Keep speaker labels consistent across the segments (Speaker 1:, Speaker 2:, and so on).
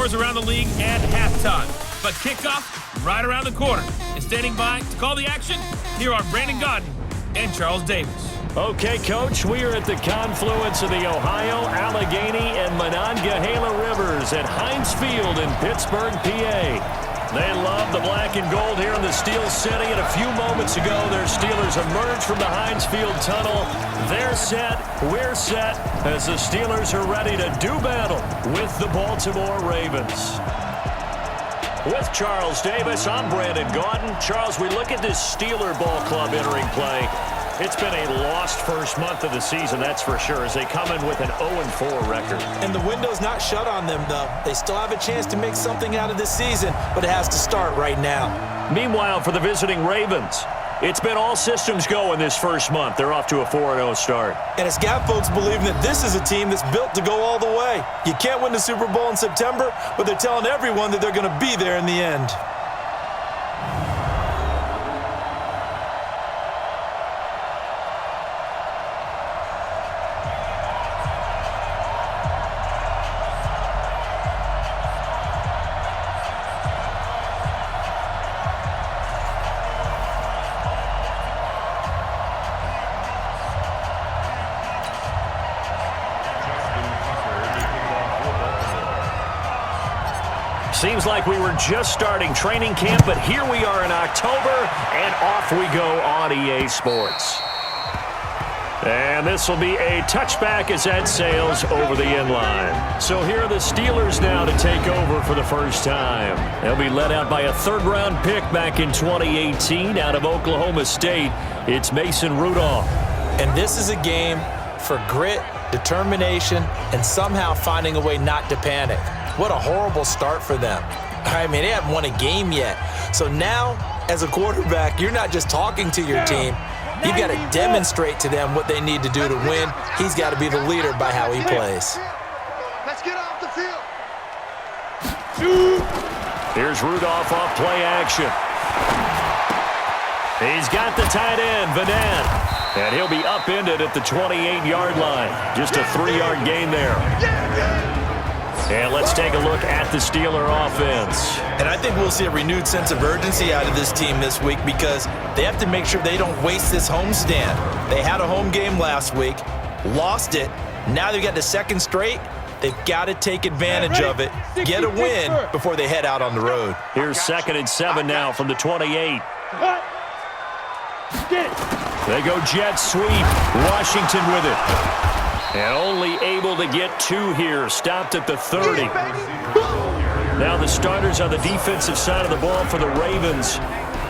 Speaker 1: scores around the league at halftime. But kickoff right around the corner. And standing by to call the action, here are Brandon Godden and Charles Davis.
Speaker 2: Okay, Coach, we are at the confluence of the Ohio, Allegheny, and Monongahela Rivers at Heinz Field in Pittsburgh, PA. They love the black and gold here in the Steel City, and a few moments ago, their Steelers emerged from the Heinz Field tunnel. They're set, we're set, as the Steelers are ready to do battle with the Baltimore Ravens. With Charles Davis, I'm Brandon Gaudin. Charles, we look at this Steeler ball club entering play. It's been a lost first month of the season, that's for sure, as they come in with an 0-4 record.
Speaker 3: And the window's not shut on them, though. They still have a chance to make something out of this season, but it has to start right now.
Speaker 2: Meanwhile, for the visiting Ravens, it's been all systems go in this first month. They're off to a 4-0 start.
Speaker 3: And it's got folks believing that this is a team that's built to go all the way. You can't win the Super Bowl in September, but they're telling everyone that they're going to be there in the end.
Speaker 2: Seems like we were just starting training camp, but here we are in October, and off we go on EA Sports. And this will be a touchback as that sails over the end line. So here are the Steelers now to take over for the first time. They'll be led out by a third-round pick back in 2018 out of Oklahoma State. It's Mason Rudolph.
Speaker 3: And this is a game for grit, determination, and somehow finding a way not to panic. What a horrible start for them. I mean, they haven't won a game yet. So now, as a quarterback, you're not just talking to your team. You've got to demonstrate to them what they need to do to win. He's got to be the leader by how he plays.
Speaker 4: Let's get off the field.
Speaker 2: Here's Rudolph off play action. He's got the tight end, Vanette. And he'll be upended at the 28-yard line. Just a 3-yard gain there. And let's take a look at the Steeler offense.
Speaker 3: And I think we'll see a renewed sense of urgency out of this team this week because they have to make sure they don't waste this homestand. They had a home game last week, lost it. Now they've got the second straight. They've got to take advantage of it, get a win before they head out on the road.
Speaker 2: Here's 2nd and 7 now from the 28. They go jet sweep. Washington with it. And only able to get 2 here. Stopped at the 30. Now the starters on the defensive side of the ball for the Ravens.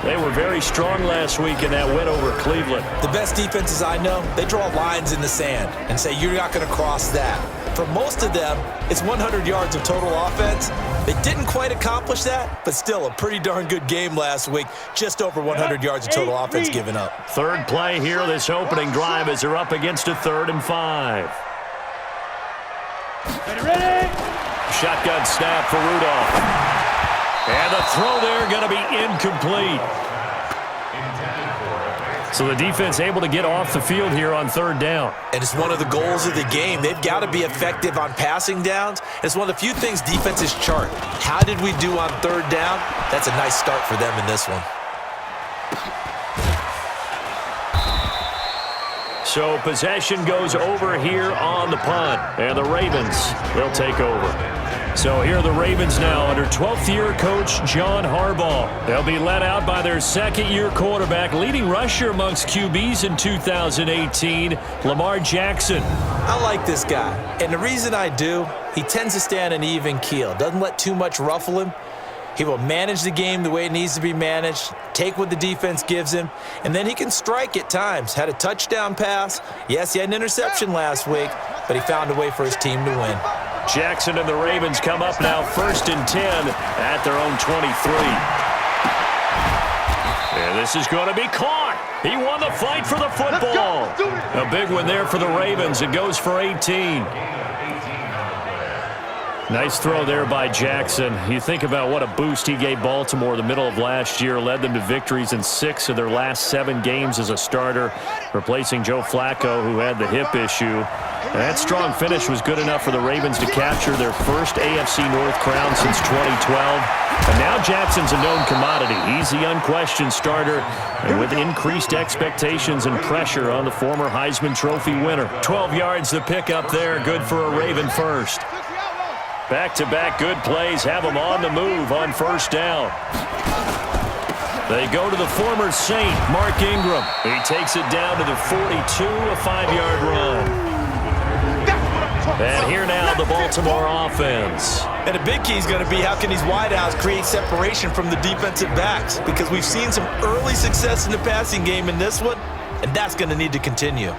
Speaker 2: They were very strong last week in that win over Cleveland.
Speaker 3: The best defenses I know, they draw lines in the sand and say you're not going to cross that. For most of them, it's 100 yards of total offense. They didn't quite accomplish that, but still a pretty darn good game last week. Just over 100 yards of total offense given up.
Speaker 2: Third play here, this opening drive as they're up against a 3rd and 5.
Speaker 1: Ready?
Speaker 2: Shotgun snap for Rudolph. And the throw there going to be incomplete. So the defense able to get off the field here on 3rd down.
Speaker 3: And it's one of the goals of the game. They've got to be effective on passing downs. It's one of the few things defenses chart. How did we do on 3rd down? That's a nice start for them in this one.
Speaker 2: So possession goes over here on the punt. And the Ravens, they'll take over. So here are the Ravens now under 12th-year coach John Harbaugh. They'll be led out by their second-year quarterback, leading rusher amongst QBs in 2018, Lamar Jackson.
Speaker 3: I like this guy, and the reason I do, he tends to stay on an even keel, doesn't let too much ruffle him. He will manage the game the way it needs to be managed, take what the defense gives him, and then he can strike at times. Had a touchdown pass. Yes, he had an interception last week, but he found a way for his team to win.
Speaker 2: Jackson and the Ravens come up now 1st and 10 at their own 23. And this is going to be caught. He won the fight for the football. A big one there for the Ravens. It goes for 18. Nice throw there by Jackson. You think about what a boost he gave Baltimore the middle of last year, led them to victories in 6 of their last 7 games as a starter, replacing Joe Flacco, who had the hip issue. And that strong finish was good enough for the Ravens to capture their first AFC North crown since 2012. And now Jackson's a known commodity. He's the unquestioned starter, and with increased expectations and pressure on the former Heisman Trophy winner. 12 yards to pick up there, good for a Raven first. Back-to-back good plays have them on the move on first down. They go to the former Saint, Mark Ingram. He takes it down to the 42, a 5-yard run. And here now, the Baltimore offense.
Speaker 3: And a big key is going to be how can these wideouts create separation from the defensive backs? Because we've seen some early success in the passing game in this one, and that's going to need to continue.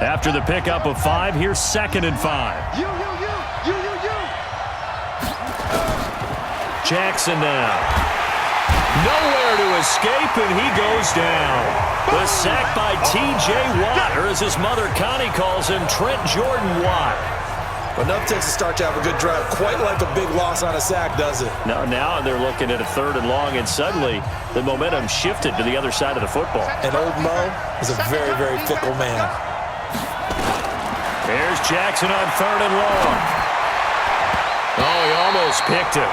Speaker 2: After the pickup of 5, here's 2nd and 5. Jackson now. Nowhere to escape, and he goes down. The sack by T.J. Watt, or as his mother Connie calls him, Trent Jordan Watt.
Speaker 3: Enough takes a start to have a good drive, quite like a big loss on a sack, does it?
Speaker 2: No, now they're looking at a 3rd and long, and suddenly the momentum shifted to the other side of the football.
Speaker 3: And old Mo is a very, very fickle man.
Speaker 2: There's Jackson on 3rd and long. Oh, he almost picked it.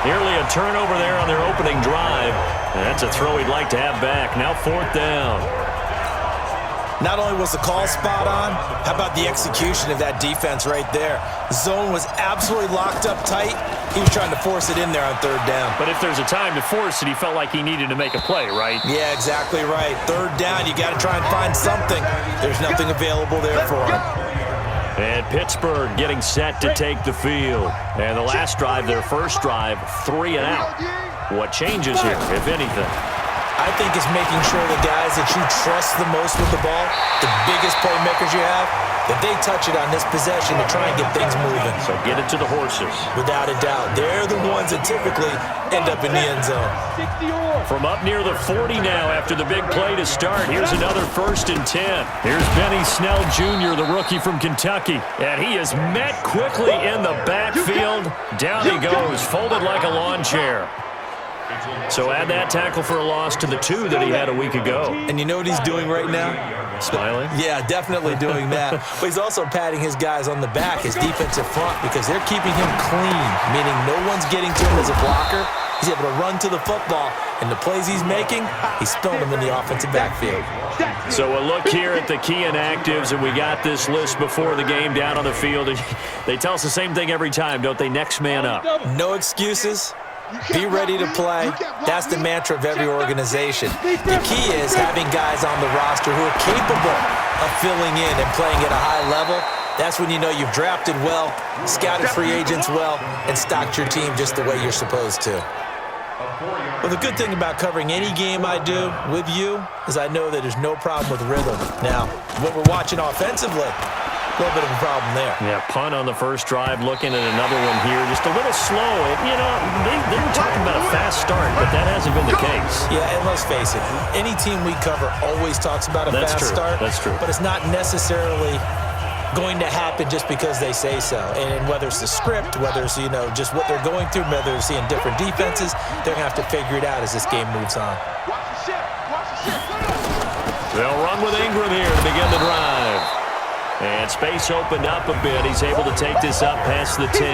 Speaker 2: Nearly a turnover there on their opening drive. And that's a throw he'd like to have back. Now 4th down.
Speaker 3: Not only was the call spot on, how about the execution of that defense right there? The zone was absolutely locked up tight. He was trying to force it in there on 3rd down.
Speaker 2: But if there's a time to force it, he felt like he needed to make a play, right?
Speaker 3: Yeah, exactly right. 3rd down, you got to try and find something. There's nothing available there for him.
Speaker 2: And Pittsburgh getting set to take the field. And the last drive, their first drive, 3 and out. What changes here, if anything?
Speaker 3: I think it's making sure the guys that you trust the most with the ball, the biggest playmakers you have, that they touch it on this possession to try and get things moving.
Speaker 2: So get it to the horses.
Speaker 3: Without a doubt. They're the ones that typically end up in the end zone.
Speaker 2: From up near the 40 now after the big play to start, here's another 1st and 10. Here's Benny Snell Jr., the rookie from Kentucky. And he is met quickly in the backfield. Down he goes, folded like a lawn chair. So add that tackle for a loss to the 2 that he had a week ago.
Speaker 3: And you know what he's doing right now?
Speaker 2: Smiling?
Speaker 3: Yeah, definitely doing that. But he's also patting his guys on the back, his defensive front, because they're keeping him clean, meaning no one's getting to him as a blocker. He's able to run to the football, and the plays he's making, he's spilling them in the offensive backfield.
Speaker 2: So a look here at the key inactives, and we got this list before the game down on the field. They tell us the same thing every time, don't they? Next man up.
Speaker 3: No excuses. Be ready to play. That's the mantra of every organization. The key is having guys on the roster who are capable of filling in and playing at a high level. That's when you know you've drafted well, scouted free agents well, and stocked your team just the way you're supposed to. Well, the good thing about covering any game I do with you is I know that there's no problem with rhythm. Now, what we're watching offensively, a little bit of a problem there.
Speaker 2: Yeah, punt on the first drive, looking at another one here. Just a little slow. You know, they were talking about a fast start, but that hasn't been the case.
Speaker 3: Yeah, and let's face it, any team we cover always talks about a fast start.
Speaker 2: That's true.
Speaker 3: But it's not necessarily going to happen just because they say so. And whether it's the script, whether it's, you know, just what they're going through, whether they're seeing different defenses, they're going to have to figure it out as this game moves on.
Speaker 2: They'll run with Ingram here to begin the drive. And space opened up a bit. He's able to take this up past the 10.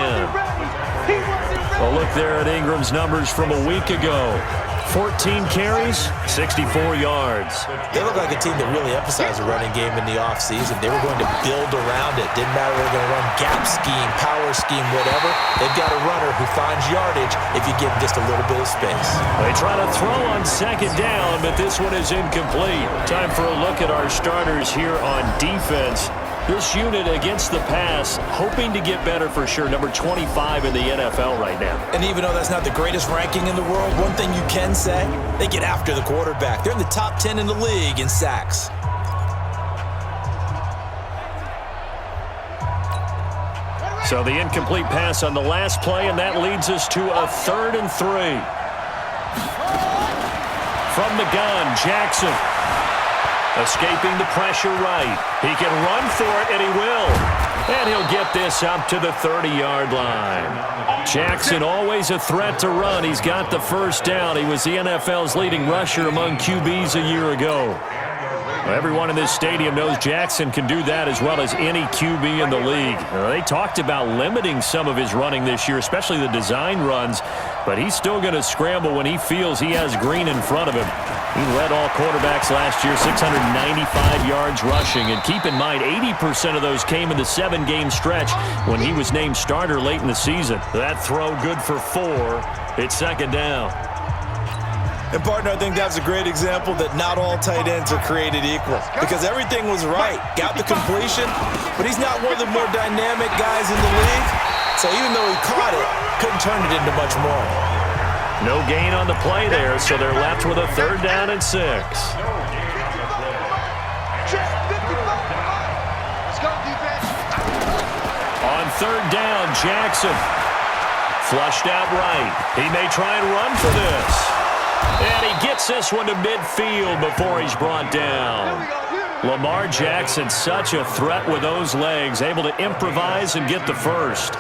Speaker 2: A look there at Ingram's numbers from a week ago. 14 carries, 64 yards.
Speaker 3: They look like a team that really emphasized the running game in the offseason. They were going to build around it. Didn't matter if they were going to run gap scheme, power scheme, whatever. They've got a runner who finds yardage if you give him just a little bit of space.
Speaker 2: They try to throw on 2nd down, but this one is incomplete. Time for a look at our starters here on defense. This unit against the pass, hoping to get better for sure. Number 25 in the NFL right now.
Speaker 3: And even though that's not the greatest ranking in the world, one thing you can say, they get after the quarterback. They're in the top 10 in the league in sacks.
Speaker 2: So the incomplete pass on the last play, and that leads us to a 3rd and 3. From the gun, Jackson. Escaping the pressure right. He can run for it, and he will. And he'll get this up to the 30-yard line. Jackson always a threat to run. He's got the first down. He was the NFL's leading rusher among QBs a year ago. Everyone in this stadium knows Jackson can do that as well as any QB in the league. They talked about limiting some of his running this year, especially the design runs, but he's still going to scramble when he feels he has green in front of him. He led all quarterbacks last year, 695 yards rushing, and keep in mind 80% of those came in the 7-game stretch when he was named starter late in the season. That throw good for 4. It's second down.
Speaker 3: And, partner, I think that's a great example that not all tight ends are created equal because everything was right. Got the completion, but he's not one of the more dynamic guys in the league. So even though he caught it, couldn't turn it into much more.
Speaker 2: No gain on the play there, so they're left with a 3rd down and 6. On 3rd down, Jackson. Flushed out right. He may try and run for this. And he gets this one to midfield before he's brought down. Lamar Jackson, such a threat with those legs, able to improvise and get the first.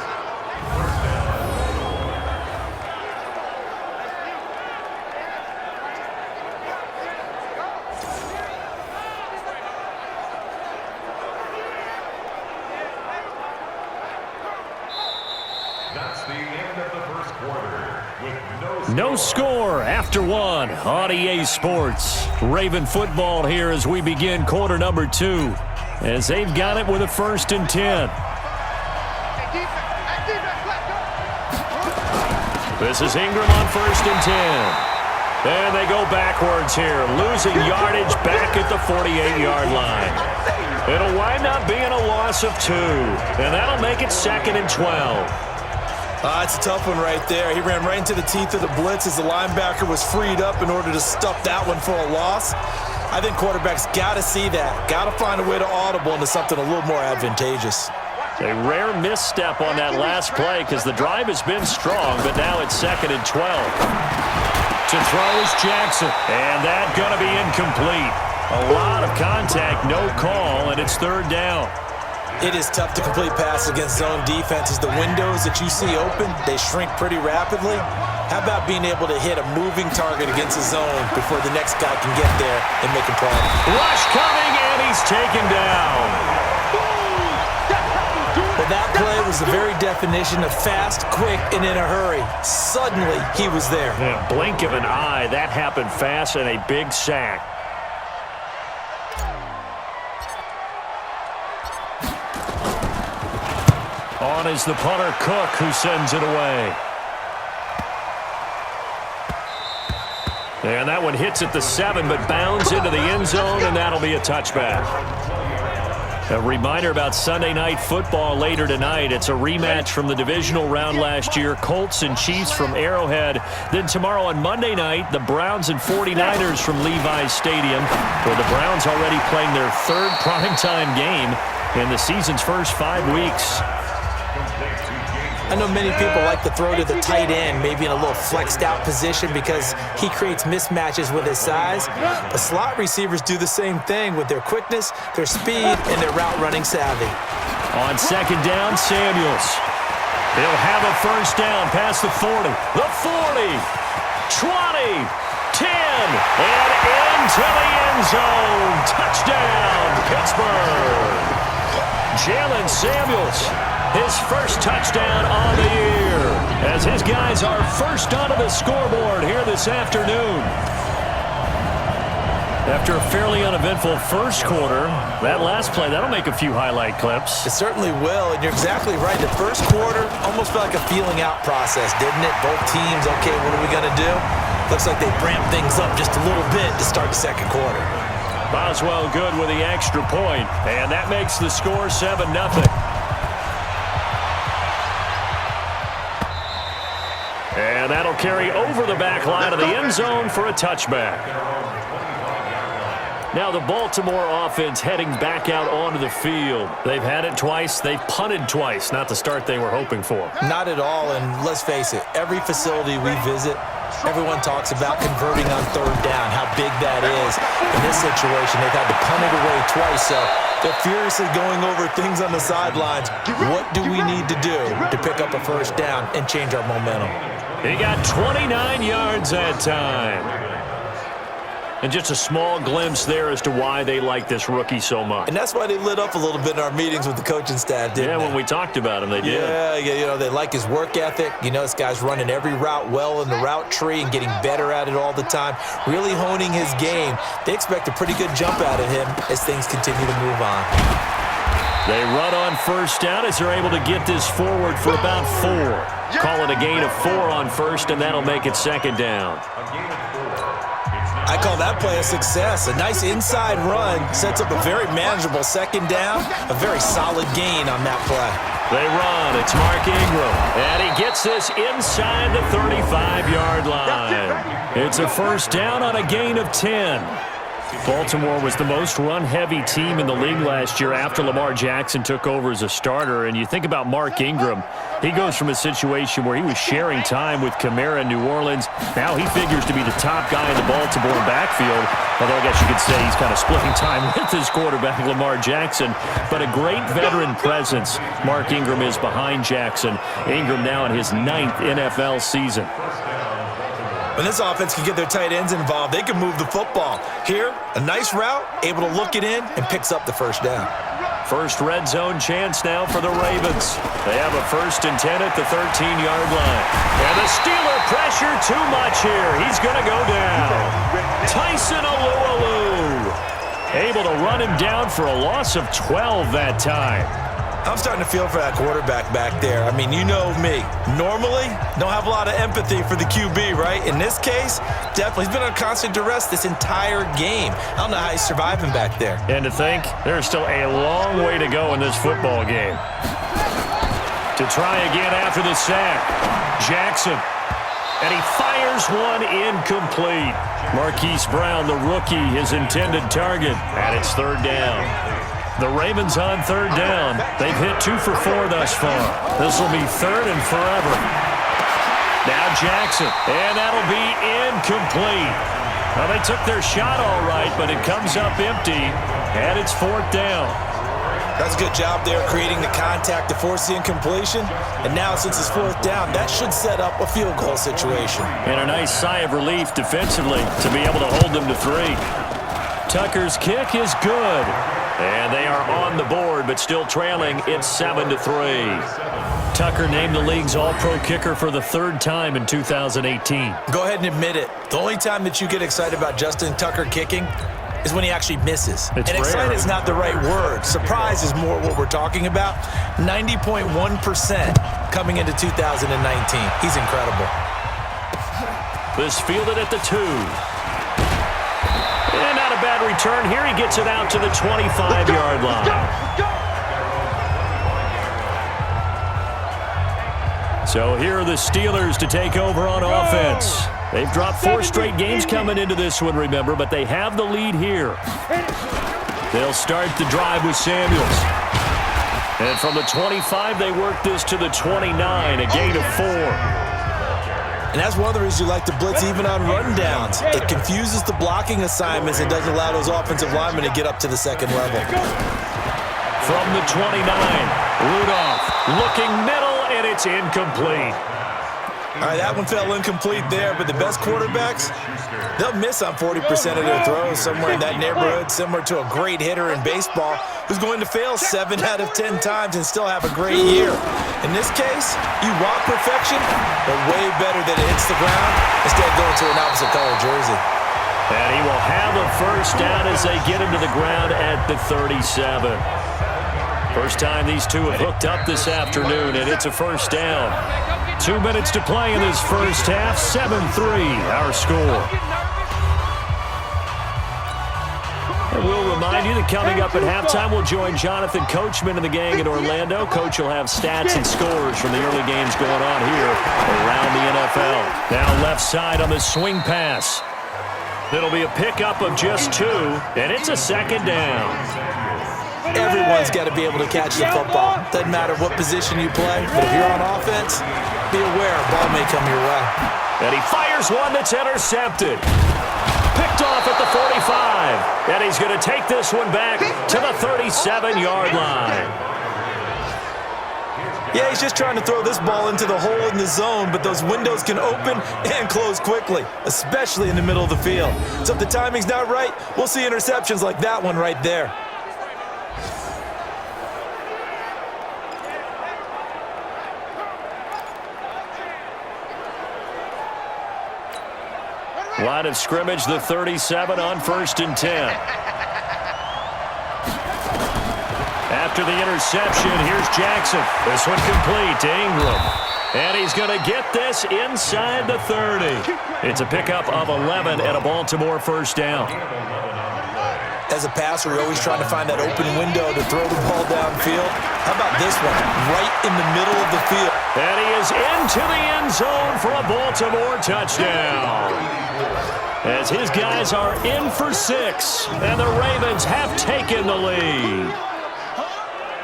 Speaker 5: That's the end of the first quarter with
Speaker 2: no score after 1 on EA Sports. Raven football here as we begin quarter number 2, as they've got it with a 1st and 10. This is Ingram on 1st and 10. And they go backwards here, losing yardage back at the 48-yard line. It'll wind up being a loss of 2, and that'll make it 2nd and 12.
Speaker 3: It's a tough one right there. He ran right into the teeth of the blitz as the linebacker was freed up in order to stuff that one for a loss. I think quarterbacks got to see that. Got to find a way to audible into something a little more advantageous.
Speaker 2: A rare misstep on that last play because the drive has been strong, but now it's 2nd and 12. To throw is Jackson, and that's going to be incomplete. A lot of contact, no call, and it's 3rd down.
Speaker 3: It is tough to complete passes against zone defenses. The windows that you see open, they shrink pretty rapidly. How about being able to hit a moving target against a zone before the next guy can get there and make a play?
Speaker 2: Rush coming, and he's taken down.
Speaker 3: Well, that play was the very definition of fast, quick, and in a hurry. Suddenly, he was there.
Speaker 2: In a blink of an eye, that happened fast and a big sack. On is the punter, Cook, who sends it away. And that one hits at the 7, but bounds into the end zone, and that'll be a touchback. A reminder about Sunday Night Football later tonight. It's a rematch from the divisional round last year, Colts and Chiefs from Arrowhead. Then tomorrow on Monday night, the Browns and 49ers from Levi's Stadium, where the Browns already playing their 3rd primetime game in the season's first 5 weeks.
Speaker 3: I know many people like to throw to the tight end, maybe in a little flexed out position because he creates mismatches with his size. But slot receivers do the same thing with their quickness, their speed, and their route running savvy.
Speaker 2: On 2nd down, Samuels. He'll have a 1st down past the 40. The 40, 20, 10, and into the end zone. Touchdown, Pittsburgh. Jalen Samuels. His first touchdown on the year as his guys are first onto the scoreboard here this afternoon. After a fairly uneventful first quarter, that last play, that'll make a few highlight clips.
Speaker 3: It certainly will, and you're exactly right. The first quarter almost felt like a feeling out process, didn't it? Both teams, okay, what are we going to do? Looks like they ramped things up just a little bit to start the second quarter.
Speaker 2: Boswell good with the extra point, and that makes the score 7-0. And that'll carry over the back line of the end zone for a touchback. Now the Baltimore offense heading back out onto the field. They've had it twice. They've punted twice. Not the start they were hoping for.
Speaker 3: Not at all, and let's face it, every facility we visit, everyone talks about converting on third down, how big that is. In this situation, they've had to punt it away twice, so they're furiously going over things on the sidelines. What do we need to do to pick up a first down and change our momentum?
Speaker 2: He got 29 yards that time. And just a small glimpse there as to why they like this rookie so much.
Speaker 3: And that's why they lit up a little bit in our meetings with the coaching staff, didn't they?
Speaker 2: Yeah, when we talked about him, they did.
Speaker 3: Yeah, they like his work ethic. This guy's running every route well in the route tree and getting better at it all the time, really honing his game. They expect a pretty good jump out of him as things continue to move on.
Speaker 2: They run on first down as they're able to get this forward for about 4. Call it a gain of 4 on first, and that'll make it second down.
Speaker 3: I call that play a success. A nice inside run sets up a very manageable second down. A very solid gain on that play.
Speaker 2: They run. It's Mark Ingram. And he gets this inside the 35-yard line. It's a first down on a gain of 10. Baltimore was the most run-heavy team in the league last year after Lamar Jackson took over as a starter. And you think about Mark Ingram, he goes from a situation where he was sharing time with Kamara in New Orleans. Now he figures to be the top guy in the Baltimore backfield. Although I guess you could say he's kind of splitting time with his quarterback, Lamar Jackson. But a great veteran presence Mark Ingram is behind Jackson. Ingram now in his 9th NFL season.
Speaker 3: When this offense can get their tight ends involved, they can move the football. Here, a nice route, able to look it in, and picks up the first down.
Speaker 2: First red zone chance now for the Ravens. They have a 1st and 10 at the 13-yard line. And the Steeler pressure too much here. He's going to go down. Tyson Alualu able to run him down for a loss of 12 that time.
Speaker 3: I'm starting to feel for that quarterback back there. I mean, you know me. Normally, don't have a lot of empathy for the QB, right? In this case, definitely. He's been on constant duress this entire game. I don't know how he's surviving back there.
Speaker 2: And to think, there's still a long way to go in this football game. To try again after the sack, Jackson. And he fires one incomplete. Marquise Brown, the rookie, his intended target. And it's 3rd down. The Ravens on 3rd down. They've hit 2 for 4 thus far. This will be 3rd and forever. Now Jackson, and that'll be incomplete. Well, they took their shot all right, but it comes up empty, and it's 4th down.
Speaker 3: That's a good job there creating the contact to force the incompletion. And now since it's 4th down, that should set up a field goal situation.
Speaker 2: And a nice sigh of relief defensively to be able to hold them to 3. Tucker's kick is good. And they are on the board, but still trailing. It's 7-3. Tucker named the league's all-pro kicker for the 3rd time in 2018.
Speaker 3: Go ahead and admit it. The only time that you get excited about Justin Tucker kicking is when he actually misses.
Speaker 2: It's
Speaker 3: and excited is not the right word. Surprise is more what we're talking about. 90.1% coming into 2019. He's incredible.
Speaker 2: This fielded at the 2. And not a bad return here. He gets it out to the 25-yard line. So here are the Steelers to take over on offense. They've dropped 4 straight games coming into this one, remember, but they have the lead here. They'll start the drive with Samuels. And from the 25, they work this to the 29, a gain of 4.
Speaker 3: And that's one of the reasons you like to blitz even on rundowns. It confuses the blocking assignments. It doesn't allow those offensive linemen to get up to the second level.
Speaker 2: From the 29, Rudolph looking middle, and it's incomplete.
Speaker 3: All right, that one fell incomplete there, but the best quarterbacks, they'll miss on 40% of their throws, somewhere in that neighborhood, similar to a great hitter in baseball who's going to fail 7 out of 10 times and still have a great year. In this case, you want perfection, but way better that it hits the ground instead of going to an opposite color jersey.
Speaker 2: And he will have a first down as they get him to the ground at the 37. First time these two have hooked up this afternoon, and it's a first down. 2 minutes to play in this first half. 7-3, our score. And we'll remind you that coming up at halftime, we'll join Jonathan Coachman and the gang in Orlando. Coach will have stats and scores from the early games going on here around the NFL. Now left side on the swing pass. It'll be a pickup of just 2, and it's a second down.
Speaker 3: Everyone's got to be able to catch the football. Doesn't matter what position you play, but if you're on offense, be aware a ball may come your way.
Speaker 2: And he fires one that's intercepted. Picked off at the 45. And he's going to take this one back to the 37-yard line.
Speaker 3: Yeah, he's just trying to throw this ball into the hole in the zone, but those windows can open and close quickly, especially in the middle of the field. So if the timing's not right, we'll see interceptions like that one right there.
Speaker 2: Line of scrimmage, the 37 on 1st and 10. After the interception, here's Jackson. This one complete to Ingram. And he's going to get this inside the 30. It's a pickup of 11 and a Baltimore first down.
Speaker 3: As a passer, you're always trying to find that open window to throw the ball downfield. How about this one? Right in the middle of the field.
Speaker 2: And he is into the end zone for a Baltimore touchdown. As his guys are in for 6, and the Ravens have taken the lead.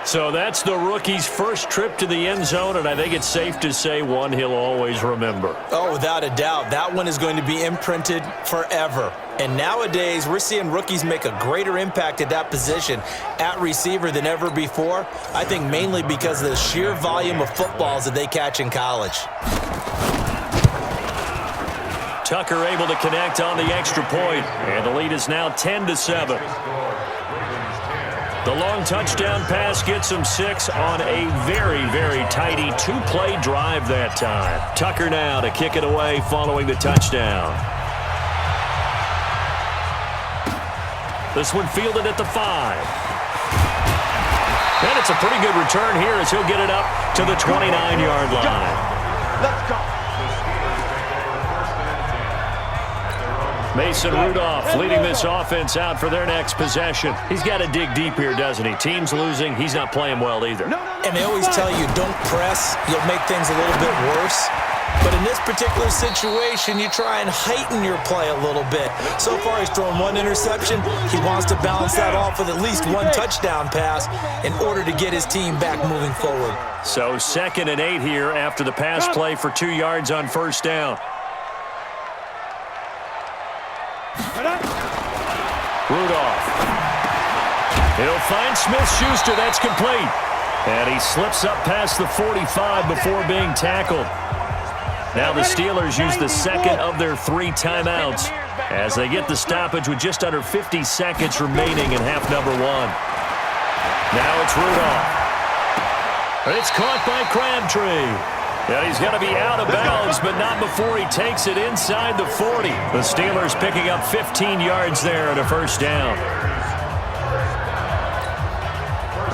Speaker 2: So that's the rookie's first trip to the end zone, and I think it's safe to say one he'll always remember.
Speaker 3: Oh, without a doubt. That one is going to be imprinted forever. And nowadays, we're seeing rookies make a greater impact at that position at receiver than ever before. I think mainly because of the sheer volume of footballs that they catch in college.
Speaker 2: Tucker able to connect on the extra point, and the lead is now 10-7. The long touchdown pass gets him 6 on a very, very tidy 2-play drive that time. Tucker now to kick it away following the touchdown. This one fielded at the 5. And it's a pretty good return here as he'll get it up to the 29-yard line.
Speaker 4: Let's go.
Speaker 2: Mason Rudolph leading this offense out for their next possession. He's got to dig deep here, doesn't he? Team's losing. He's not playing well either.
Speaker 3: And they always tell you, don't press. You'll make things a little bit worse. But in this particular situation, you try and heighten your play a little bit. So far, he's thrown 1 interception. He wants to balance that off with at least 1 touchdown pass in order to get his team back moving forward.
Speaker 2: So 2nd and 8 here after the pass play for 2 yards on first down. Rudolph. He'll find Smith-Schuster. That's complete. And he slips up past the 45 before being tackled. Now the Steelers use the second of their 3 timeouts as they get the stoppage with just under 50 seconds remaining in half number 1. Now it's Rudolph. It's caught by Crabtree. Yeah, he's going to be out of bounds, but not before he takes it inside the 40. The Steelers picking up 15 yards there and a first down.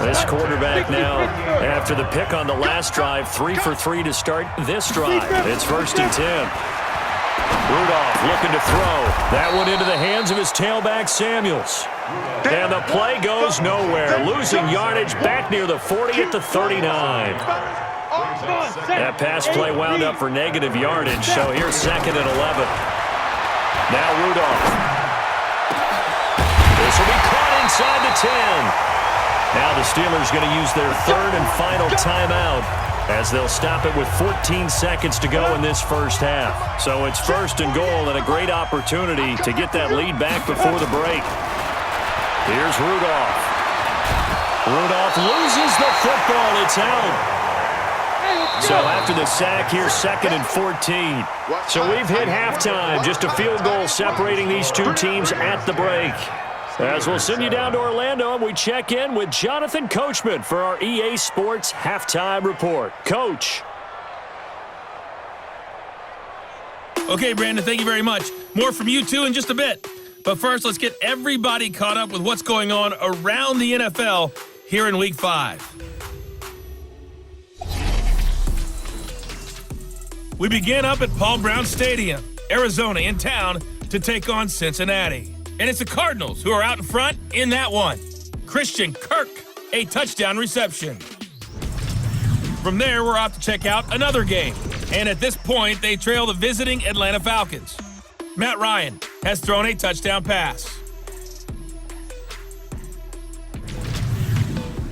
Speaker 2: This quarterback now, after the pick on the last drive, 3 for 3 to start this drive. It's 1st and 10. Rudolph looking to throw. That one into the hands of his tailback, Samuels. And the play goes nowhere. Losing yardage back near the 40 at the 39. That pass play wound up for negative yardage, so here's 2nd and 11. Now Rudolph. This will be caught inside the 10. Now the Steelers going to use their 3rd and final timeout as they'll stop it with 14 seconds to go in this first half. So it's 1st and goal and a great opportunity to get that lead back before the break. Here's Rudolph. Rudolph loses the football. It's out. So after the sack, here's 2nd and 14. So we've hit halftime. Just a field goal separating these 2 teams at the break. As we'll send you down to Orlando, and we check in with Jonathan Coachman for our EA Sports Halftime Report. Coach.
Speaker 1: Okay, Brandon, thank you very much. More from you two in just a bit. But first, let's get everybody caught up with what's going on around the NFL here in Week 5. We begin up at Paul Brown Stadium, Arizona, in town to take on Cincinnati. And it's the Cardinals who are out in front in that one. Christian Kirk, a touchdown reception. From there, we're off to check out another game. And at this point, they trail the visiting Atlanta Falcons. Matt Ryan, has thrown a touchdown pass.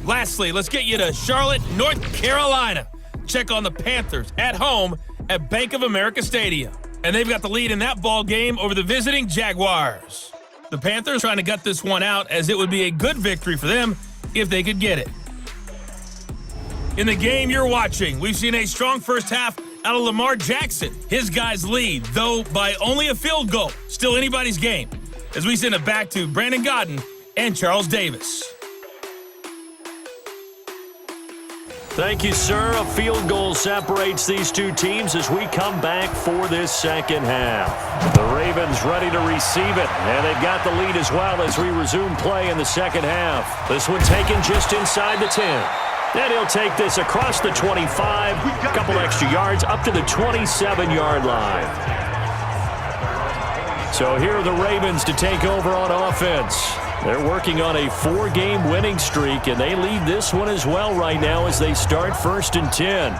Speaker 1: Lastly, let's get you to Charlotte, North Carolina. Check on the Panthers at home at Bank of America Stadium. And they've got the lead in that ball game over the visiting Jaguars. The Panthers trying to gut this one out, as it would be a good victory for them if they could get it. In the game you're watching, we've seen a strong first half out of Lamar Jackson. His guys lead, though by only a field goal. Still anybody's game, as we send it back to Brandon Godden and Charles Davis.
Speaker 2: Thank you, sir. A field goal separates these two teams as we come back for this second half. The Ravens ready to receive it, and they've got the lead as well as we resume play in the second half. This one taken just inside the 10. And he'll take this across the 25, a couple extra yards, up to the 27-yard line. So here are the Ravens to take over on offense. They're working on a 4-game winning streak, and they lead this one as well right now as they start 1st and 10.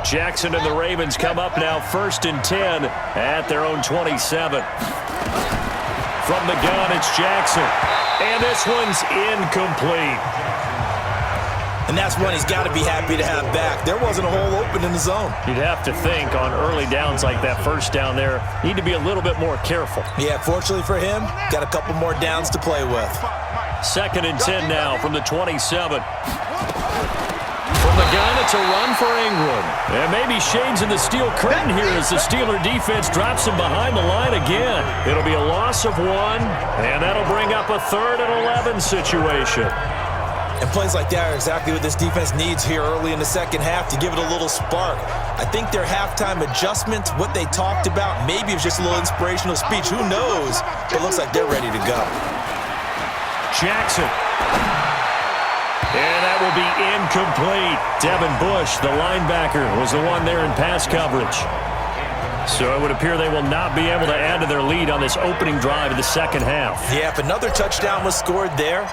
Speaker 2: Jackson and the Ravens come up now 1st and 10 at their own 27. From the gun, it's Jackson. And this one's incomplete.
Speaker 3: And that's one he's got to be happy to have back. There wasn't a hole open in the zone.
Speaker 2: You'd have to think on early downs like that first down there, need to be a little bit more careful.
Speaker 3: Yeah, fortunately for him, got a couple more downs to play with.
Speaker 2: 2nd and 10 now from the 27. From the gun, it's a run for Ingram. And maybe shades in the steel curtain here as the Steeler defense drops him behind the line again. It'll be a loss of 1, and that'll bring up a 3rd and 11 situation.
Speaker 3: And plays like that are exactly what this defense needs here early in the second half to give it a little spark. I think their halftime adjustment, what they talked about, maybe it was just a little inspirational speech. Who knows? But it looks like they're ready to go.
Speaker 2: Jackson. And that will be incomplete. Devin Bush, the linebacker, was the one there in pass coverage. So it would appear they will not be able to add to their lead on this opening drive of the second half.
Speaker 3: Yeah, if another touchdown was scored there,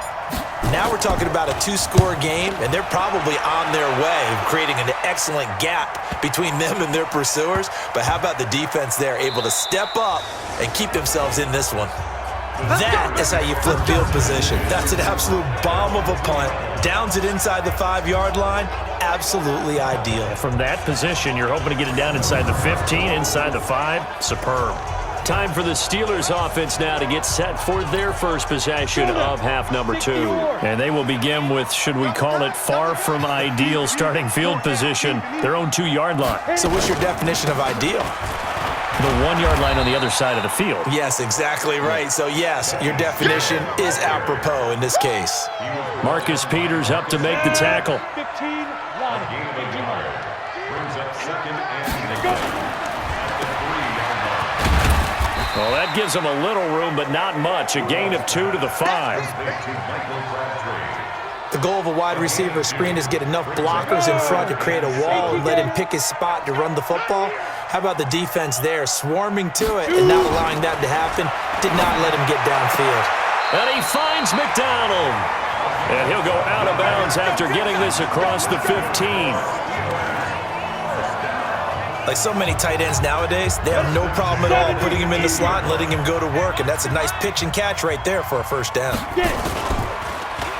Speaker 3: now we're talking about a 2-score game, and they're probably on their way of creating an excellent gap between them and their pursuers. But how about the defense there, able to step up and keep themselves in this one? That is how you flip field position. That's an absolute bomb of a punt. Downs it inside the 5-yard line. Absolutely ideal.
Speaker 2: From that position, you're hoping to get it down inside the 15, inside the 5. Superb. Time for the Steelers offense now to get set for their first possession of half number 2. And they will begin with, should we call it, far from ideal starting field position, their own 2-yard line.
Speaker 3: So what's your definition of ideal?
Speaker 2: The 1-yard line on the other side of the field.
Speaker 3: Yes, exactly right. So, yes, your definition is apropos in this case.
Speaker 2: Marcus Peters up to make the tackle. Well, that gives them a little room, but not much. A gain of 2 to the 5.
Speaker 3: The goal of a wide receiver screen is get enough blockers in front to create a wall and let him pick his spot to run the football. How about the defense there, swarming to it and not allowing that to happen? Did not let him get downfield.
Speaker 2: And he finds McDonald. And he'll go out of bounds after getting this across the 15.
Speaker 3: Like so many tight ends nowadays, they have no problem at all putting him in the slot and letting him go to work. And that's a nice pitch and catch right there for a first down.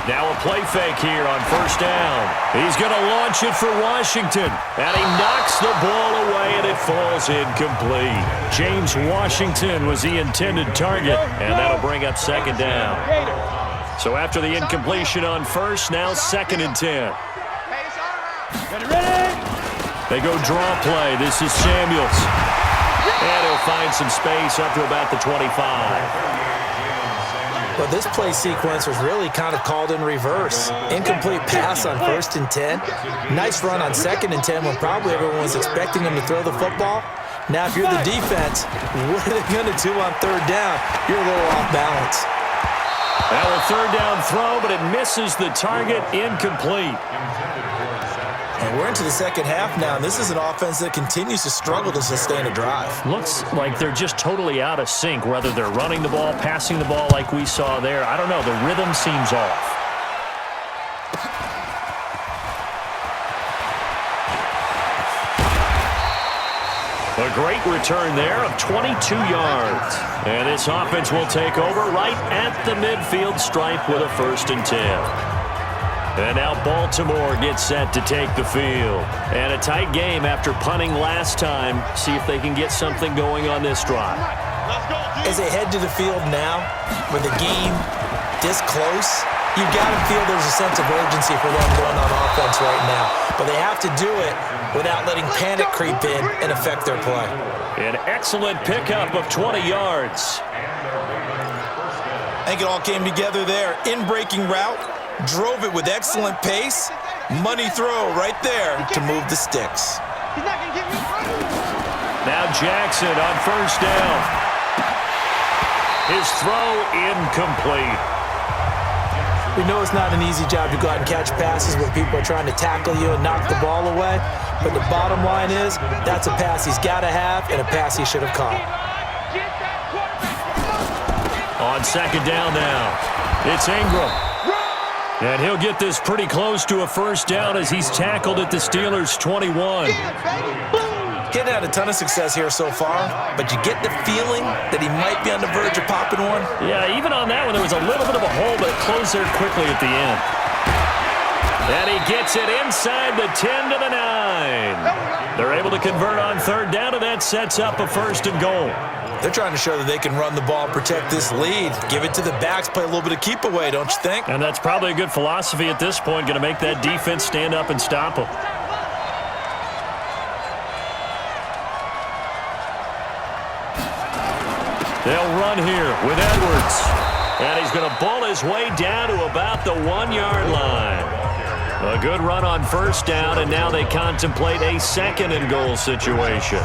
Speaker 2: Now a play fake here on first down. He's going to launch it for Washington. And he knocks the ball away, and it falls incomplete. James Washington was the intended target, and that'll bring up second down. So after the incompletion on first, now 2nd and 10. They go draw play. This is Samuels. And he'll find some space up to about the 25.
Speaker 3: But this play sequence was really kind of called in reverse. Incomplete pass on 1st and 10. Nice run on 2nd and 10 when probably everyone was expecting him to throw the football. Now, if you're the defense, what are they going to do on 3rd down? You're a little off balance.
Speaker 2: Now a 3rd down throw, but it misses the target, incomplete.
Speaker 3: And we're into the second half now, and this is an offense that continues to struggle to sustain a drive.
Speaker 2: Looks like they're just totally out of sync, whether they're running the ball, passing the ball like we saw there. I don't know. The rhythm seems off. A great return there of 22 yards. And this offense will take over right at the midfield stripe with a 1st and 10. And now Baltimore gets set to take the field. And a tight game after punting last time. See if they can get something going on this drive.
Speaker 3: As they head to the field now, with the game this close, you've got to feel there's a sense of urgency for them going on offense right now. But they have to do it without letting panic creep in and affect their play.
Speaker 2: An excellent pickup of 20 yards.
Speaker 3: I think it all came together there. In-breaking route, drove it with excellent pace. Money throw right there to move the sticks.
Speaker 4: He's not going to get me.
Speaker 2: Now Jackson on 1st down. His throw incomplete.
Speaker 3: We know it's not an easy job to go out and catch passes when people are trying to tackle you and knock the ball away. But the bottom line is, that's a pass he's got to have and a pass he should have caught.
Speaker 2: On 2nd down now, it's Ingram. And he'll get this pretty close to a 1st down as he's tackled at the Steelers' 21.
Speaker 3: Getting had a ton of success here so far, but you get the feeling that he might be on the verge of popping one.
Speaker 2: Yeah, even on that one, there was a little bit of a hole, but it closed there quickly at the end. And he gets it inside the 10 to the 9. They're able to convert on 3rd down, and that sets up a 1st and goal.
Speaker 3: They're trying to show that they can run the ball and protect this lead. Give it to the backs, play a little bit of keep away, don't you think?
Speaker 2: And that's probably a good philosophy at this point, going to make that defense stand up and stop them. They'll run here with Edwards. And he's going to bull his way down to about the 1-yard line. A good run on 1st down, and now they contemplate a 2nd and goal situation.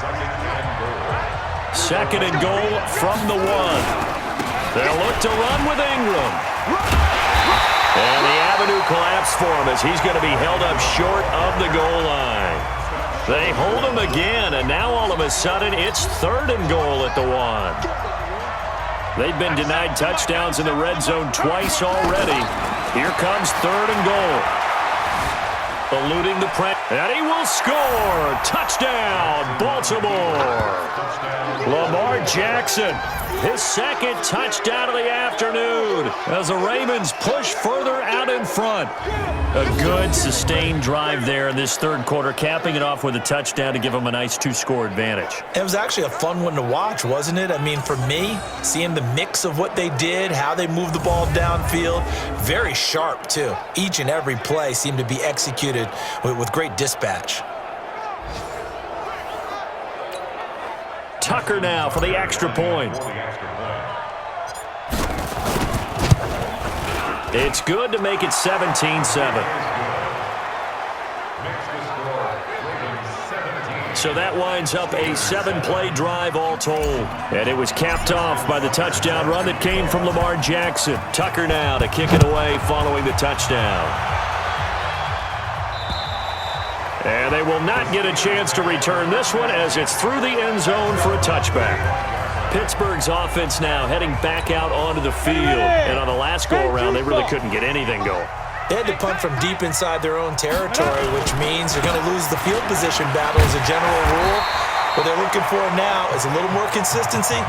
Speaker 2: 2nd and goal from the 1. They'll look to run with Ingram. And the avenue collapsed for him as he's going to be held up short of the goal line. They hold him again, and now all of a sudden it's 3rd and goal at the 1. They've been denied touchdowns in the red zone twice already. Here comes 3rd and goal. Eluding the press. And he will score. Touchdown, Baltimore. Lamar Jackson, his 2nd touchdown of the afternoon as the Ravens push further out in front. A good, sustained drive there in this 3rd quarter, capping it off with a touchdown to give them a nice 2-score advantage.
Speaker 3: It was actually a fun one to watch, wasn't it? I mean, for me, seeing the mix of what they did, how they moved the ball downfield, very sharp, too. Each and every play seemed to be executed with great dispatch.
Speaker 2: Tucker now for the extra point. It's good to make it 17-7. So that winds up a 7-play drive all told. And it was capped off by the touchdown run that came from Lamar Jackson. Tucker now to kick it away following the touchdown. And they will not get a chance to return this one as it's through the end zone for a touchback. Pittsburgh's offense now heading back out onto the field. And on the last go-around, they really couldn't get anything going.
Speaker 3: They had to punt from deep inside their own territory, which means they're going to lose the field position battle as a general rule. What they're looking for now is a little more consistency,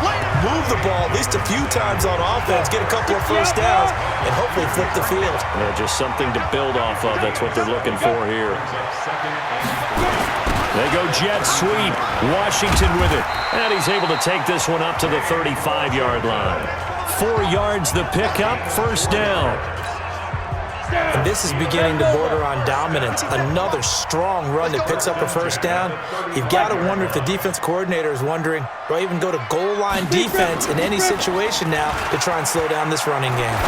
Speaker 3: move the ball at least a few times on offense, get a couple of 1st downs, and hopefully flip the field.
Speaker 2: Yeah, just something to build off of. That's what they're looking for here. They go jet sweep. Washington with it. And he's able to take this one up to the 35-yard line. 4 yards the pickup, 1st down.
Speaker 3: And this is beginning to border on dominance. Another strong run that picks up a 1st down. You've got to wonder if the defense coordinator is wondering, do I even go to goal line defense in any situation now to try and slow down this running game?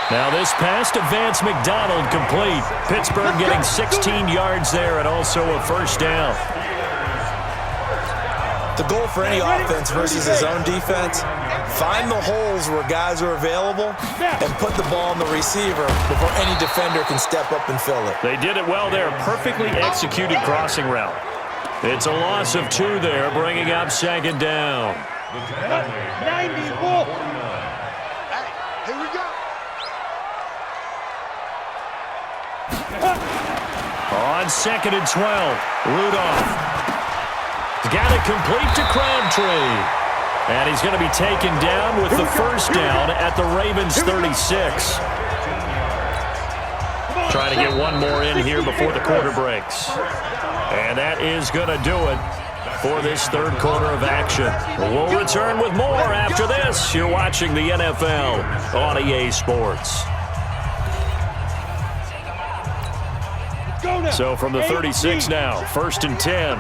Speaker 2: Now this pass to Vance McDonald complete. Pittsburgh getting 16 yards there and also a 1st down.
Speaker 3: The goal for any offense versus his own defense, Find the holes where guys are available and put the ball on the receiver before any defender can step up and fill it.
Speaker 2: They did it well there. Perfectly executed crossing route. It's a loss of 2 there, bringing up second down.
Speaker 4: 94. Hey, here we go.
Speaker 2: On second and 12, Rudolph. He's got it complete to Crabtree. And he's going to be taken down with the first down at the Ravens 36. Trying to get one more in here before the quarter breaks. And that is going to do it for this third quarter of action. We'll return with more after this. You're watching the NFL on EA Sports. So from the 36 now, first and 10.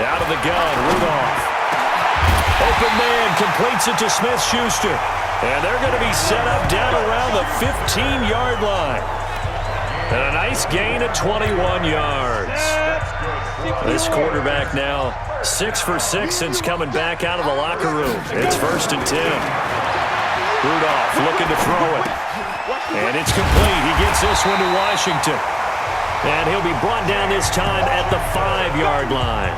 Speaker 2: Out of the gun, Rudolph. Open man, completes it to Smith-Schuster. And they're going to be set up down around the 15-yard line. And a nice gain of 21 yards. This quarterback now 6 for 6 since coming back out of the locker room. It's first and 10. Rudolph looking to throw it. And it's complete. He gets this one to Washington. And he'll be brought down this time at the 5-yard line.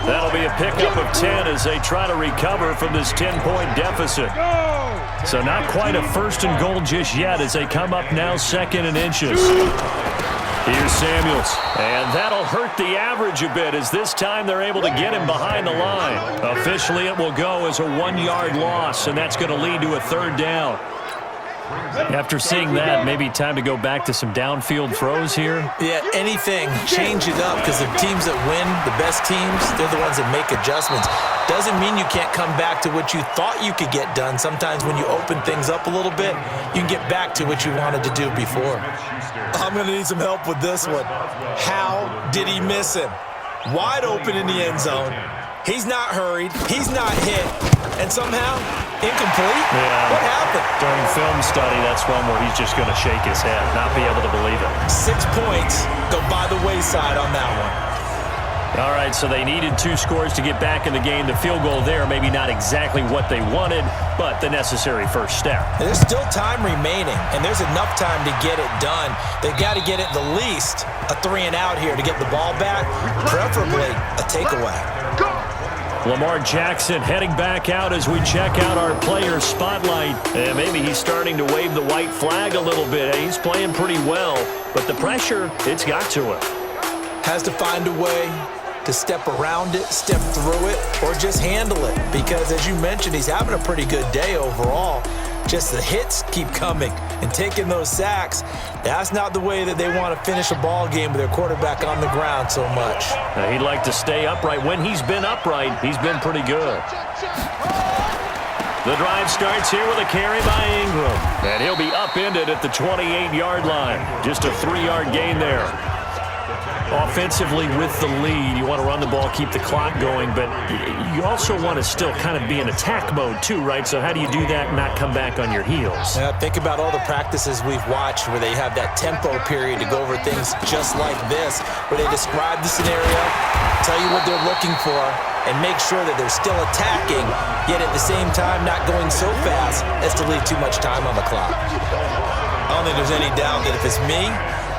Speaker 2: That'll be a pickup of 10 as they try to recover from this 10-point deficit. So not quite a first and goal just yet as they come up now second and inches. Here's Samuels. And that'll hurt the average a bit as this time they're able to get him behind the line. Officially, it will go as a 1-yard loss, and that's going to lead to a third down. After seeing that, maybe time to go back to some downfield throws here.
Speaker 3: Yeah, anything. Change it up because the teams that win, the best teams, they're the ones that make adjustments. Doesn't mean you can't come back to what you thought you could get done. Sometimes when you open things up a little bit, you can get back to what you wanted to do before. I'm going to need some help with this one. How did he miss him? Wide open in the end zone. He's not hurried. He's not hit. And somehow, incomplete?
Speaker 2: Yeah.
Speaker 3: What happened?
Speaker 2: During film study, that's one where he's just going to shake his head, not be able to believe it.
Speaker 3: 6 points go by the wayside on that one.
Speaker 2: All right, so they needed 2 scores to get back in the game. The field goal there, maybe not exactly what they wanted, but the necessary first step.
Speaker 3: There's still time remaining, and there's enough time to get it done. They've got to get it the least a 3-and-out here to get the ball back, preferably a takeaway.
Speaker 2: Lamar Jackson heading back out as we check out our player spotlight. And maybe he's starting to wave the white flag a little bit. He's playing pretty well, but the pressure, it's got to him.
Speaker 3: Has to find a way to step around it, step through it, or just handle it. Because as you mentioned, he's having a pretty good day overall. Just the hits keep coming and taking those sacks. That's not the way that they want to finish a ball game with their quarterback on the ground so much.
Speaker 2: Now, he'd like to stay upright. When he's been upright, he's been pretty good. The drive starts here with a carry by Ingram. And he'll be upended at the 28-yard line. Just a 3-yard gain there. Offensively with the lead, you want to run the ball, keep the clock going, but you also want to still kind of be in attack mode too, right? So how do you do that and not come back on your heels?
Speaker 3: Yeah, think about all the practices we've watched where they have that tempo period to go over things just like this, where they describe the scenario, tell you what they're looking for, and make sure that they're still attacking, yet at the same time not going so fast as to leave too much time on the clock. I don't think there's any doubt that if it's me,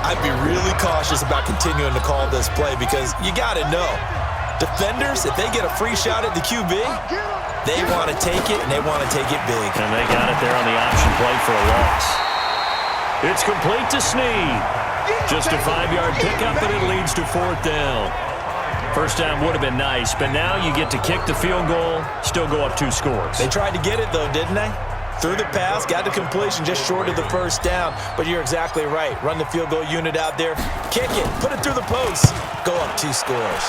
Speaker 3: I'd be really cautious about continuing to call this play because you got to know, defenders, if they get a free shot at the QB, they want to take it, and they want to take it big.
Speaker 2: And they got it there on the option play for a loss. It's complete to Snead. Just a 5-yard pickup, and it leads to 4th down. First down would have been nice, but now you get to kick the field goal, still go up 2 scores.
Speaker 3: They tried to get it, though, didn't they? Through the pass, got the completion just short of the first down. But you're exactly right. Run the field goal unit out there. Kick it. Put it through the post. Go up 2 scores.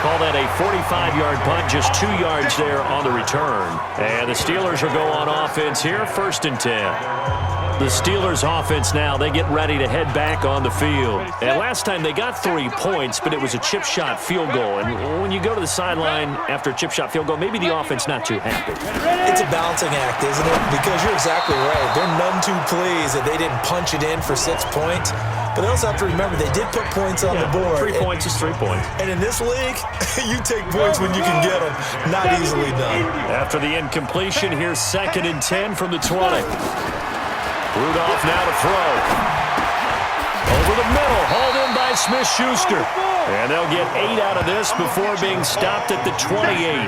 Speaker 2: Call that a 45-yard punt, just 2 yards there on the return. And the Steelers will go on offense here, 1st and 10. The Steelers offense now, they get ready to head back on the field. And last time they got 3 points, but it was a chip shot field goal. And when you go to the sideline after a chip shot field goal, maybe the offense not too happy.
Speaker 3: It's a balancing act, isn't it? Because you're exactly right. They're none too pleased that they didn't punch it in for 6 points. But they also have to remember they did put points on the board.
Speaker 2: 3 points is 3 points.
Speaker 3: And in this league, you take points when you can get them. Not easily done.
Speaker 2: After the incompletion, here's 2nd and 10 from the 20. Rudolph now to throw. Over the middle, hauled in by Smith-Schuster. And they'll get 8 out of this before being stopped at the 28.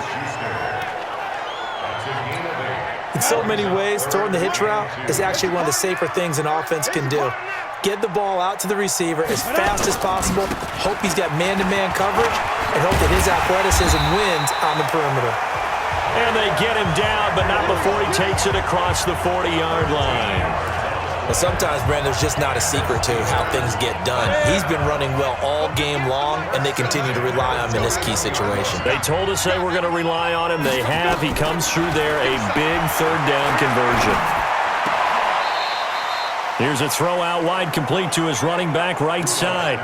Speaker 3: In so many ways, throwing the hitch route is actually one of the safer things an offense can do. Get the ball out to the receiver as fast as possible, hope he's got man-to-man coverage, and hope that his athleticism wins on the perimeter.
Speaker 2: And they get him down, but not before he takes it across the 40-yard line.
Speaker 3: Well, sometimes, Brandon, there's just not a secret to how things get done. He's been running well all game long, and they continue to rely on him in this key situation.
Speaker 2: They told us they were going to rely on him. They have. He comes through there, a big 3rd down conversion. Here's a throw out wide, complete to his running back right side.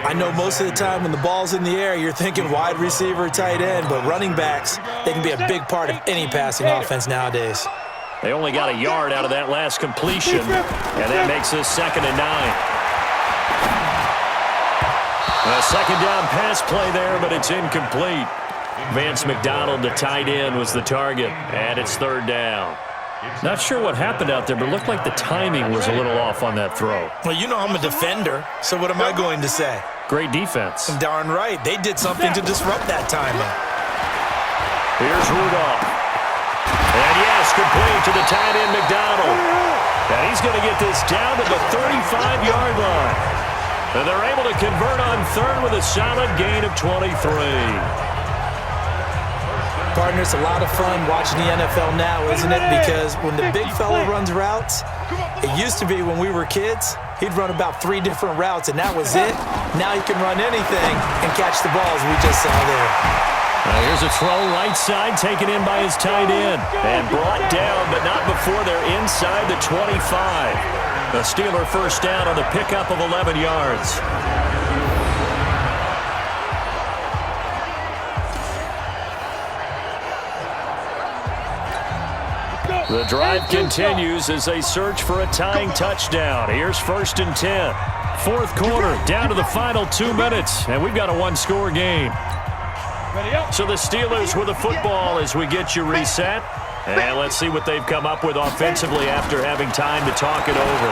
Speaker 3: I know most of the time when the ball's in the air, you're thinking wide receiver, tight end, but running backs, they can be a big part of any passing offense nowadays.
Speaker 2: They only got a yard out of that last completion, and that makes this 2nd and 9. A 2nd down pass play there, but it's incomplete. Vance McDonald, the tight end, was the target, and it's 3rd down. Not sure what happened out there, but it looked like the timing was a little off on that throw.
Speaker 3: Well, you know I'm a defender, so what am I going to say?
Speaker 2: Great defense.
Speaker 3: Darn right. They did something to disrupt that timing.
Speaker 2: Here's Rudolph. And yes, complete to the tight end, McDonald. And he's going to get this down to the 35-yard line. And they're able to convert on 3rd with a solid gain of 23.
Speaker 3: Partner, it's a lot of fun watching the NFL now, isn't it? Because when the big fella runs routes, it used to be when we were kids, he'd run about 3 different routes, and that was it. Now he can run anything and catch the balls we just saw there.
Speaker 2: Here's a throw right side taken in by his tight end. And brought down, but not before they're inside the 25. A Steeler 1st down on the pickup of 11 yards. The drive continues as they search for a tying touchdown. Here's 1st and 10. 4th quarter, down to the final 2 minutes, and we've got a 1-score game. So the Steelers with the football as we get you reset. And let's see what they've come up with offensively after having time to talk it over.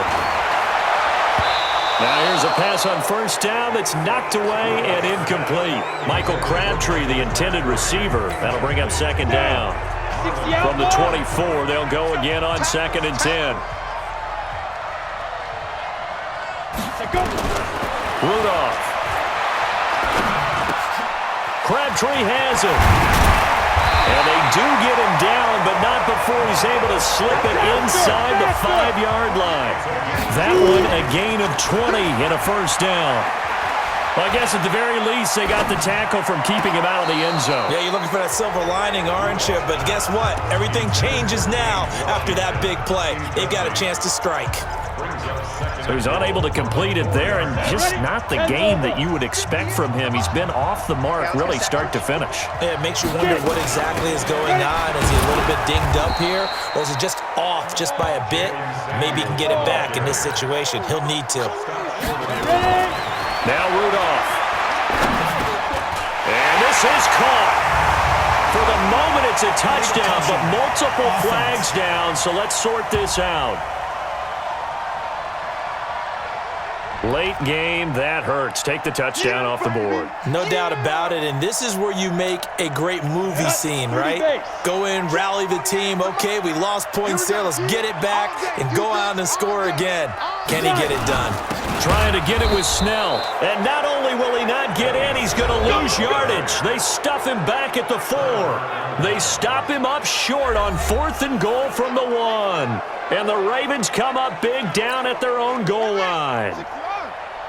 Speaker 2: Now here's a pass on 1st down that's knocked away and incomplete. Michael Crabtree, the intended receiver. That'll bring up 2nd down. From the 24, they'll go again on 2nd and 10. Rudolph. Crabtree has him. And they do get him down, but not before he's able to slip it inside the 5-yard line. That one a gain of 20 and a 1st down. Well, I guess at the very least, they got the tackle from keeping him out of the end zone.
Speaker 3: Yeah, you're looking for that silver lining, aren't you? But guess what? Everything changes now after that big play. They've got a chance to strike.
Speaker 2: So he's unable to complete it there, and just not the game that you would expect from him. He's been off the mark really start to finish.
Speaker 3: Yeah, it makes you wonder what exactly is going on. Is he a little bit dinged up here, or is it just off just by a bit? Maybe he can get it back in this situation. He'll need to.
Speaker 2: Now Rudolph. And this is caught. For the moment, it's a touchdown, but multiple flags down, so let's sort this out. Late game, that hurts. Take the touchdown off the board.
Speaker 3: No doubt about it, and this is where you make a great movie scene, right? Go in, rally the team. Okay, we lost points there. Let's get it back and go out and score again. Can he get it done?
Speaker 2: Trying to get it with Snell. And not only will he not get in, he's going to lose yardage. They stuff him back at the 4. They stop him up short on 4th and goal from the 1. And the Ravens come up big down at their own goal line.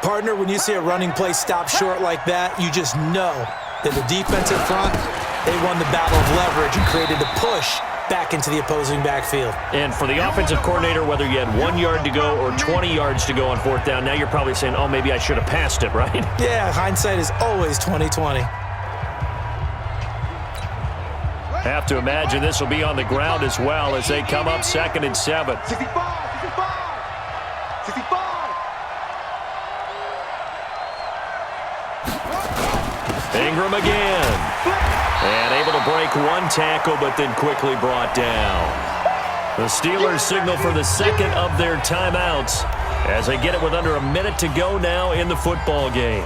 Speaker 3: Partner, when you see a running play stop short like that, you just know that the defensive front, they won the battle of leverage and created a push back into the opposing backfield.
Speaker 2: And for the offensive coordinator, whether you had 1 yard to go or 20 yards to go on fourth down, now you're probably saying, oh, maybe I should have passed it, right?
Speaker 3: Yeah, hindsight is always 20/20.
Speaker 2: Have to imagine this will be on the ground as well as they come up 2nd and 7.
Speaker 4: 65.
Speaker 2: Ingram again. And able to break one tackle, but then quickly brought down. The Steelers signal for the second of their timeouts as they get it with under a minute to go now in the football game.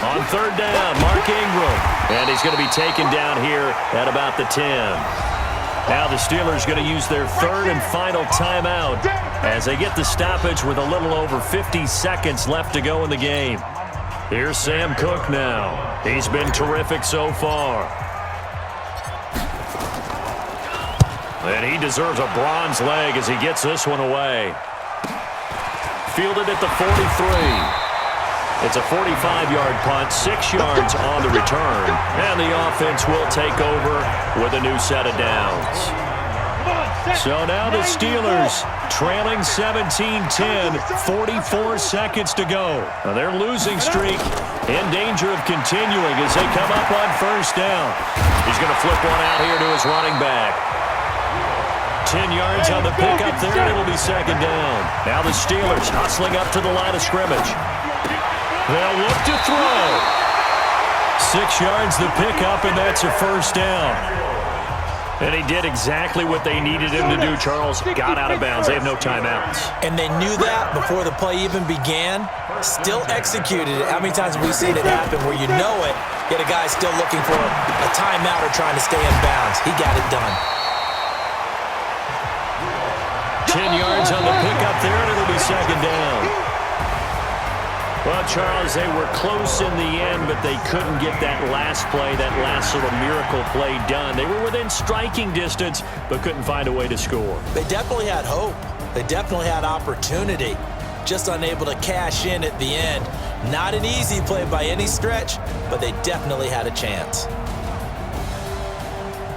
Speaker 2: On third down, Mark Ingram. And he's going to be taken down here at about the 10. Now the Steelers going to use their third and final timeout as they get the stoppage with a little over 50 seconds left to go in the game. Here's Sam Cook now. He's been terrific so far. And he deserves a bronze leg as he gets this one away. Fielded at the 43. It's a 45-yard punt, 6 yards on the return, and the offense will take over with a new set of downs. So now the Steelers trailing 17-10, 44 seconds to go. Now their losing streak in danger of continuing as they come up on first down. He's going to flip one out here to his running back. 10 yards on the pickup there, and it'll be second down. Now the Steelers hustling up to the line of scrimmage. They'll look to throw. 6 yards the pickup, and that's a first down. And he did exactly what they needed him to do, Charles. Got out of bounds. They have no timeouts.
Speaker 3: And they knew that before the play even began. Still executed it. How many times have we seen it happen where you know it, yet a guy's still looking for a timeout or trying to stay in bounds? He got it done.
Speaker 2: 10 yards on the pickup there, and it'll be second down. Well, Charles, they were close in the end, but they couldn't get that last play, that last sort of miracle play done. They were within striking distance, but couldn't find a way to score.
Speaker 3: They definitely had hope. They definitely had opportunity. Just unable to cash in at the end. Not an easy play by any stretch, but they definitely had a chance.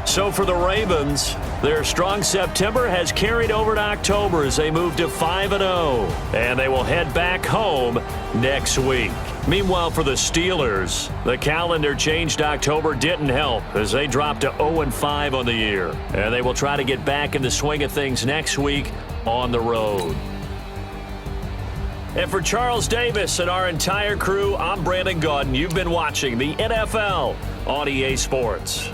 Speaker 2: So for the Ravens, their strong September has carried over to October as they move to 5-0, and they will head back home next week. Meanwhile, for the Steelers, the calendar change to October didn't help as they dropped to 0-5 on the year, and they will try to get back in the swing of things next week on the road. And for Charles Davis and our entire crew, I'm Brandon Gaudin. You've been watching the NFL on EA Sports.